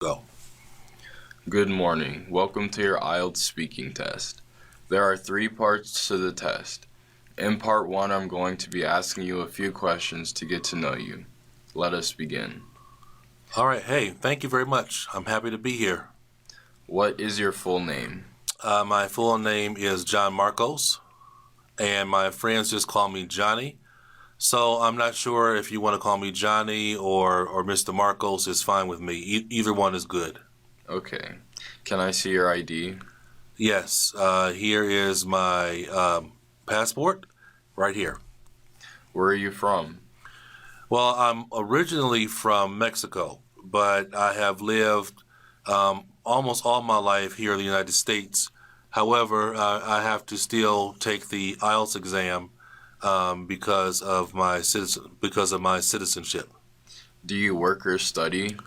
Go. Good morning. Welcome to your IELTS speaking test. There are three parts to the test. In part one, I'm going to be asking you a few questions to get to know you. Let us begin. All right. Hey, thank you very much. I'm happy to be here. What is your full name? My full name is John Marcos, and my friends just call me Johnny. So I'm not sure if you want to call me Johnny or Mr. Marcos. It's fine with me. Either one is good. Okay. Can I see your ID? Yes. Here is my passport right here. Where are you from? Well, I'm originally from Mexico, but I have lived almost all my life here in the United States. However, I have to still take the IELTS exam because of my citizenship. Do you work or study?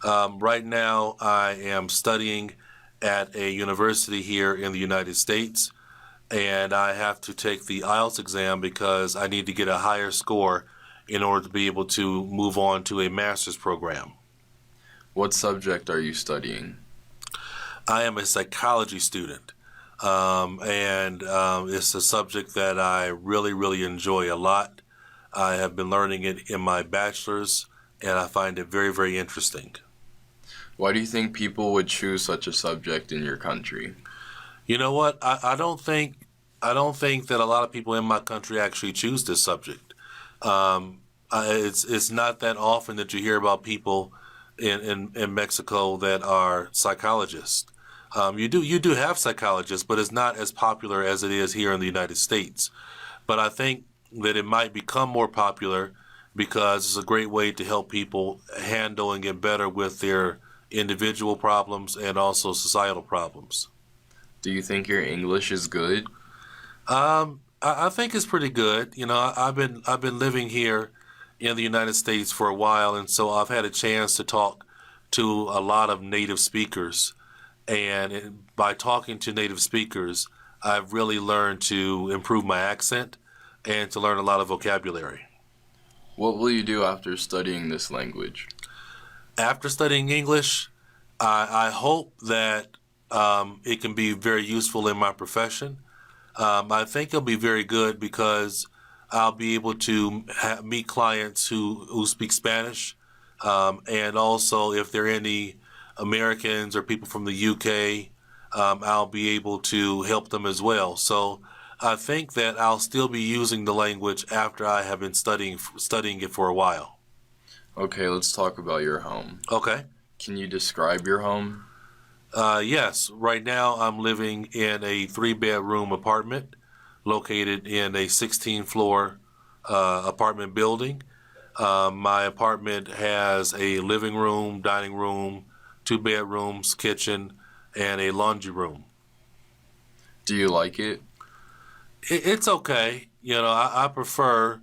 Right now, I am studying at a university here in the United States, and I have to take the IELTS exam because I need to get a higher score in order to be able to move on to a master's program. What subject are you studying? I am a psychology student, and it's a subject that I really enjoy a lot. I have been learning it in my bachelor's, and I find it very interesting. Why do you think people would choose such a subject in your country? You know what? I don't think that a lot of people in my country actually choose this subject. It's not that often that you hear about people in Mexico that are psychologists. You do have psychologists, but it's not as popular as it is here in the United States. But I think that it might become more popular because it's a great way to help people handle and get better with their individual problems and also societal problems. Do you think your English is good? I think it's pretty good. You know, I've been living here in the United States for a while, and so I've had a chance to talk to a lot of native speakers. And by talking to native speakers, I've really learned to improve my accent and to learn a lot of vocabulary. What will you do after studying this language? After studying English, I hope that it can be very useful in my profession. I think it'll be very good because I'll be able to meet clients who speak Spanish, and also if there are any Americans or people from the UK, I'll be able to help them as well. So I think that I'll still be using the language after I have been studying it for a while. Okay, let's talk about your home. Okay. Can you describe your home? Yes. Right now I'm living in a 3-bedroom apartment located in a 16-floor apartment building. My apartment has a living room, dining room, 2 bedrooms, kitchen, and a laundry room. Do you like it? It's okay. You know, I prefer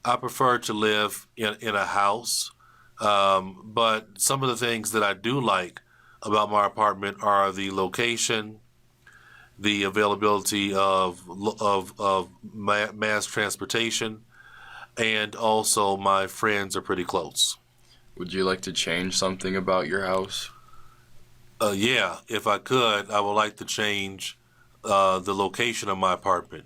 to live in a house, but some of the things that I do like about my apartment are the location, the availability of mass transportation, and also my friends are pretty close. Would you like to change something about your house? Yeah, if I could, I would like to change the location of my apartment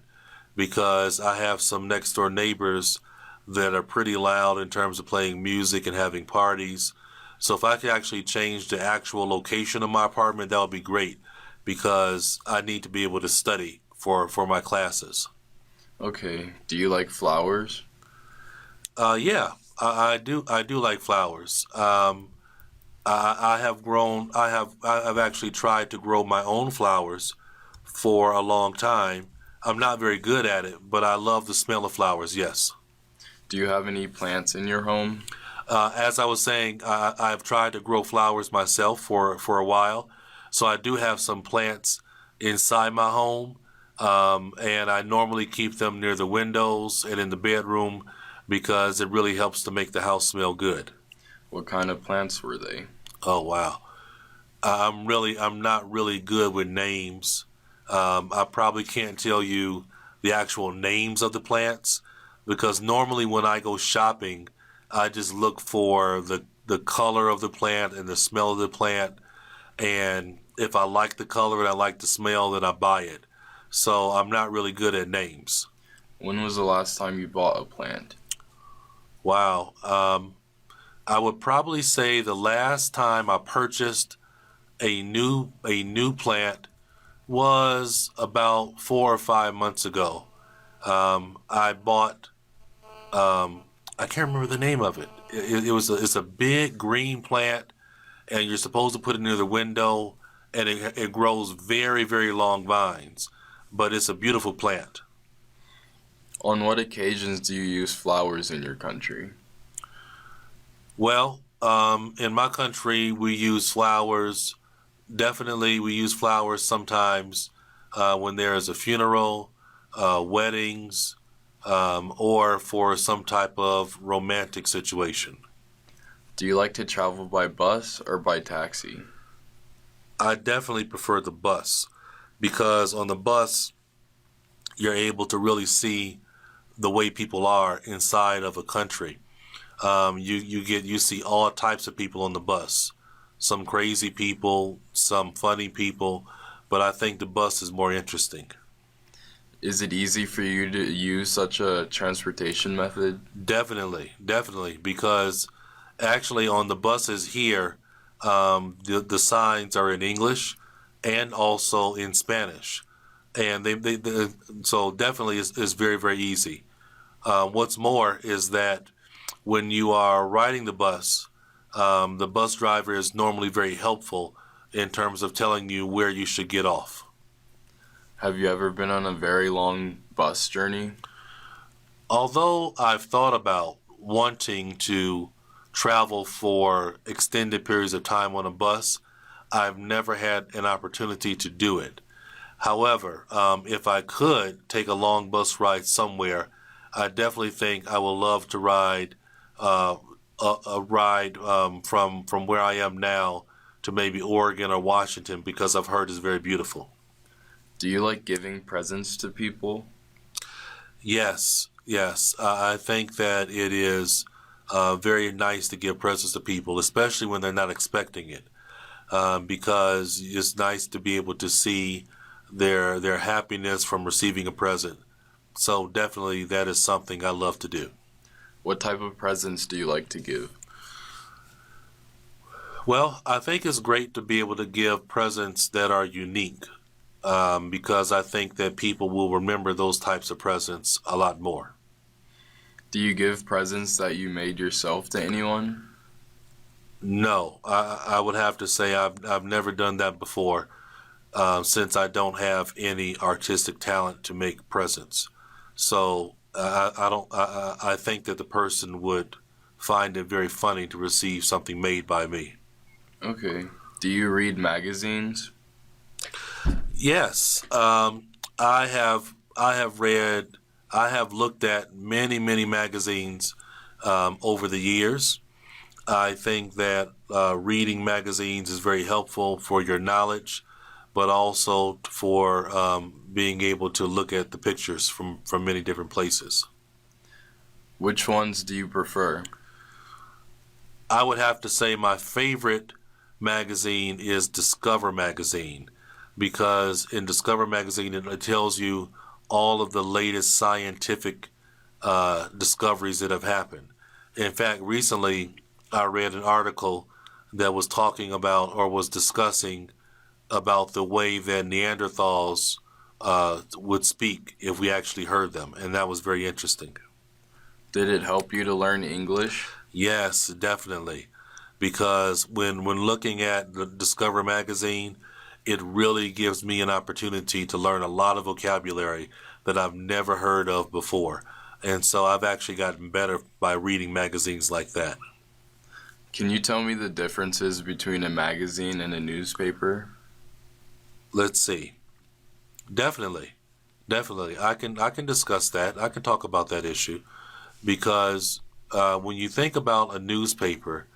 because I have some next door neighbors that are pretty loud in terms of playing music and having parties. So if I could actually change the actual location of my apartment, that would be great because I need to be able to study for my classes. Okay. Do you like flowers? Yeah, I do. I do like flowers. I have grown. I've actually tried to grow my own flowers for a long time. I'm not very good at it, but I love the smell of flowers. Yes. Do you have any plants in your home? As I was saying, I've tried to grow flowers myself for a while, so I do have some plants inside my home, and I normally keep them near the windows and in the bedroom because it really helps to make the house smell good. What kind of plants were they? Oh wow. I'm not really good with names. I probably can't tell you the actual names of the plants because normally when I go shopping, I just look for the color of the plant and the smell of the plant. And if I like the color and I like the smell, then I buy it. So I'm not really good at names. When was the last time you bought a plant? Wow. I would probably say the last time I purchased a new plant was about 4 or 5 months ago. I bought I can't remember the name of it. It's a big green plant, and you're supposed to put it near the window, and it grows very, very long vines. But it's a beautiful plant. On what occasions do you use flowers in your country? Well, in my country, we use flowers. Definitely, we use flowers sometimes when there is a funeral, weddings, or for some type of romantic situation. Do you like to travel by bus or by taxi? I definitely prefer the bus because on the bus, you're able to really see the way people are inside of a country. You see all types of people on the bus. Some crazy people, some funny people, but I think the bus is more interesting. Is it easy for you to use such a transportation method? Definitely, because actually on the buses here, the signs are in English and also in Spanish, and so definitely it's very, very easy. What's more is that when you are riding the bus driver is normally very helpful in terms of telling you where you should get off. Have you ever been on a very long bus journey? Although I've thought about wanting to travel for extended periods of time on a bus, I've never had an opportunity to do it. However, if I could take a long bus ride somewhere, I definitely think I would love to ride a ride from where I am now to maybe Oregon or Washington because I've heard it's very beautiful. Do you like giving presents to people? Yes. I think that it is very nice to give presents to people, especially when they're not expecting it, because it's nice to be able to see their happiness from receiving a present. So definitely that is something I love to do. What type of presents do you like to give? Well, I think it's great to be able to give presents that are unique, because I think that people will remember those types of presents a lot more. Do you give presents that you made yourself to anyone? No, I would have to say I've never done that before, since I don't have any artistic talent to make presents. So I don't. I think that the person would find it very funny to receive something made by me. Okay. Do you read magazines? Yes, I have. I have read. I have looked at many magazines over the years. I think that reading magazines is very helpful for your knowledge, but also for being able to look at the pictures from many different places. Which ones do you prefer? I would have to say my favorite magazine is Discover Magazine, because in Discover Magazine it tells you all of the latest scientific discoveries that have happened. In fact, recently I read an article that was talking about or was discussing about the way that Neanderthals would speak if we actually heard them, and that was very interesting. Did it help you to learn English? Yes, definitely, because when looking at the Discover magazine, it really gives me an opportunity to learn a lot of vocabulary that I've never heard of before, and so I've actually gotten better by reading magazines like that. Can you tell me the differences between a magazine and a newspaper? Let's see. Definitely, definitely. I can discuss that. I can talk about that issue because when you think about a newspaper,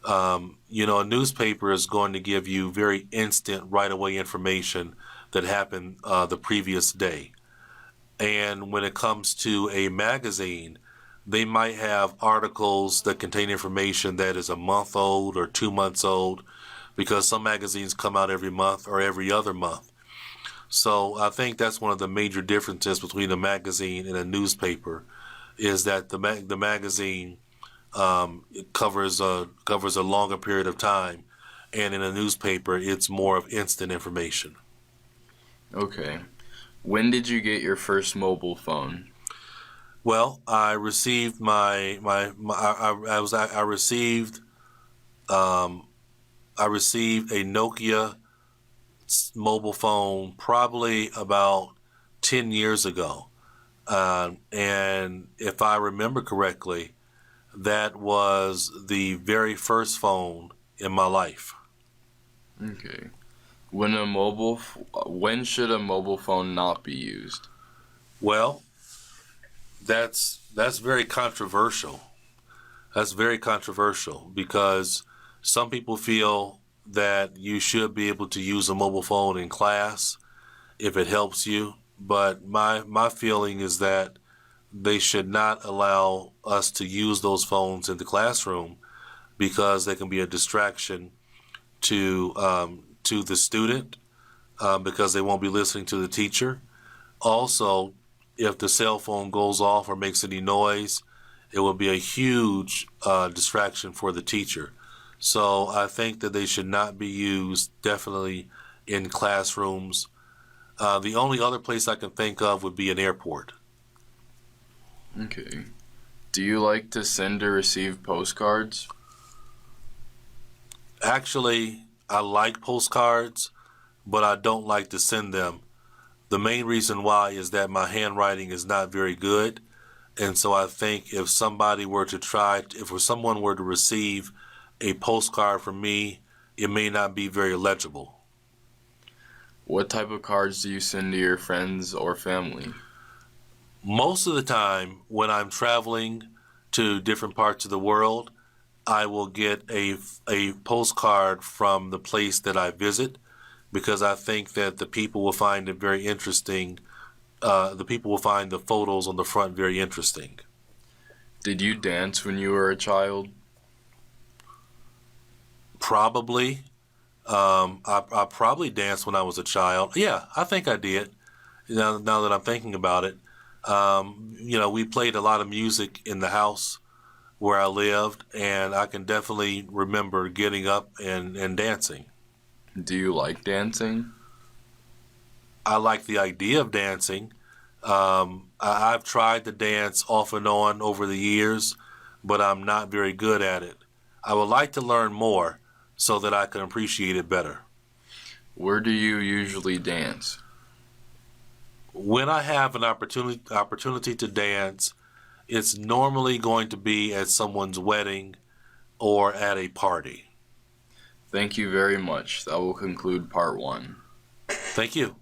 a newspaper is going to give you very instant, right away information that happened the previous day. And when it comes to a magazine, they might have articles that contain information that is a month old or 2 months old, because some magazines come out every month or every other month. So I think that's one of the major differences between a magazine and a newspaper, is that the magazine it covers a longer period of time, and in a newspaper it's more of instant information. Okay. When did you get your first mobile phone? Well, I received I received a Nokia mobile phone probably about 10 years ago. And if I remember correctly, that was the very first phone in my life. Okay. When should a mobile phone not be used? Well, that's very controversial. That's very controversial because some people feel that you should be able to use a mobile phone in class if it helps you. But my feeling is that they should not allow us to use those phones in the classroom because they can be a distraction to the student, because they won't be listening to the teacher. Also, if the cell phone goes off or makes any noise, it will be a huge distraction for the teacher. So I think that they should not be used definitely in classrooms. The only other place I can think of would be an airport. Okay. Do you like to send or receive postcards? Actually, I like postcards, but I don't like to send them. The main reason why is that my handwriting is not very good. And so I think if someone were to receive a postcard from me, it may not be very legible. What type of cards do you send to your friends or family? Most of the time, when I'm traveling to different parts of the world, I will get a postcard from the place that I visit, because I think that the people will find it very interesting. The people will find the photos on the front very interesting. Did you dance when you were a child? Probably. I probably danced when I was a child. Yeah, I think I did. Now that I'm thinking about it, we played a lot of music in the house where I lived, and I can definitely remember getting up and dancing. Do you like dancing? I like the idea of dancing. I've tried to dance off and on over the years, but I'm not very good at it. I would like to learn more so that I can appreciate it better. Where do you usually dance? When I have an opportunity to dance, it's normally going to be at someone's wedding or at a party. Thank you very much. That will conclude part 1. Thank you.